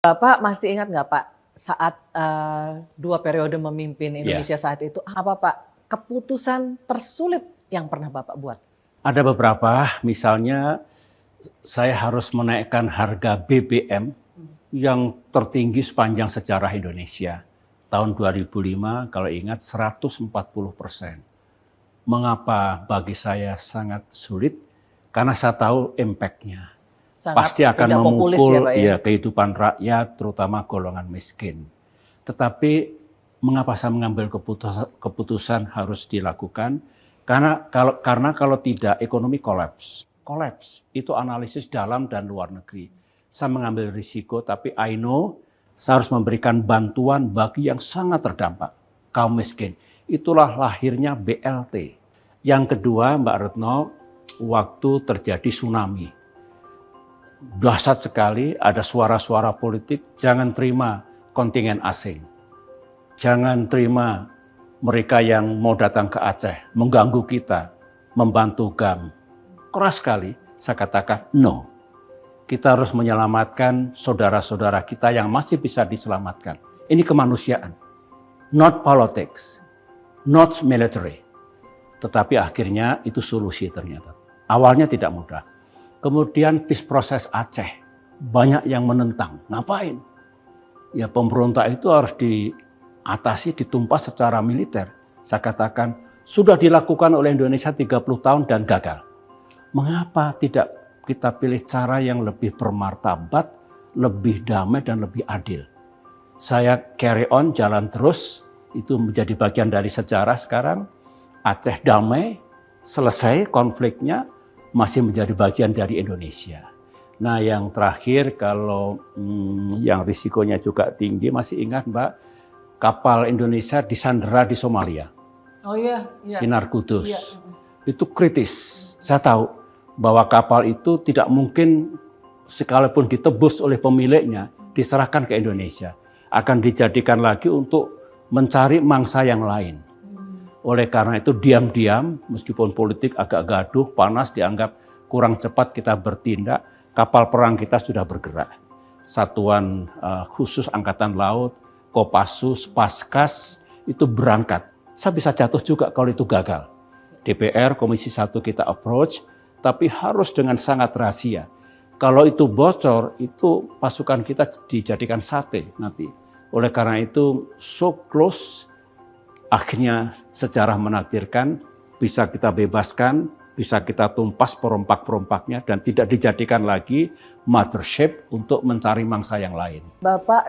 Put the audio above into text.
Bapak masih ingat nggak Pak, saat, 2 periode memimpin Iya. Indonesia saat itu, apa Pak, keputusan tersulit yang pernah Bapak buat? Ada beberapa, misalnya saya harus menaikkan harga BBM yang tertinggi sepanjang sejarah Indonesia. Tahun 2005 kalau ingat 140%. Mengapa bagi saya sangat sulit? Karena saya tahu impact-nya. Sangat Pasti akan tidak populis ya memukul Pak ya? kehidupan rakyat, terutama golongan miskin. Tetapi mengapa saya mengambil keputusan harus dilakukan? Karena kalau tidak ekonomi kolaps. Kolaps itu analisis dalam dan luar negeri. Saya mengambil risiko, tapi I know saya harus memberikan bantuan bagi yang sangat terdampak, kaum miskin. Itulah lahirnya BLT. Yang kedua, Mbak Retno, waktu terjadi tsunami. Dahsyat sekali, ada suara-suara politik, jangan terima kontingen asing. Jangan terima mereka yang mau datang ke Aceh, mengganggu kita, membantu GAM. Keras sekali, saya katakan no. Kita harus menyelamatkan saudara-saudara kita yang masih bisa diselamatkan. Ini kemanusiaan, not politics, not military. Tetapi akhirnya itu solusi ternyata. Awalnya tidak mudah. Kemudian peace process Aceh, banyak yang menentang. Ngapain? Ya pemberontak itu harus diatasi, ditumpas secara militer. Saya katakan, sudah dilakukan oleh Indonesia 30 tahun dan gagal. Mengapa tidak kita pilih cara yang lebih bermartabat, lebih damai dan lebih adil? Saya carry on, jalan terus, itu menjadi bagian dari sejarah sekarang. Aceh damai, selesai konfliknya, masih menjadi bagian dari Indonesia. Nah yang terakhir kalau yang risikonya juga tinggi, masih ingat Mbak, kapal Indonesia disandera di Somalia. Oh iya. Sinar Kudus. Iya. Itu kritis. Saya tahu bahwa kapal itu tidak mungkin sekalipun ditebus oleh pemiliknya, diserahkan ke Indonesia. Akan dijadikan lagi untuk mencari mangsa yang lain. Oleh karena itu diam-diam, meskipun politik agak gaduh, panas, dianggap kurang cepat kita bertindak, kapal perang kita sudah bergerak. Satuan khusus Angkatan Laut, Kopassus, Paskas, itu berangkat. Saya bisa jatuh juga kalau itu gagal. DPR, Komisi 1 kita approach, tapi harus dengan sangat rahasia. Kalau itu bocor, itu pasukan kita dijadikan sate nanti. Oleh karena itu, so close, akhirnya sejarah menakdirkan bisa kita bebaskan, bisa kita tumpas perompak-perompaknya dan tidak dijadikan lagi mothership untuk mencari mangsa yang lain. Bapak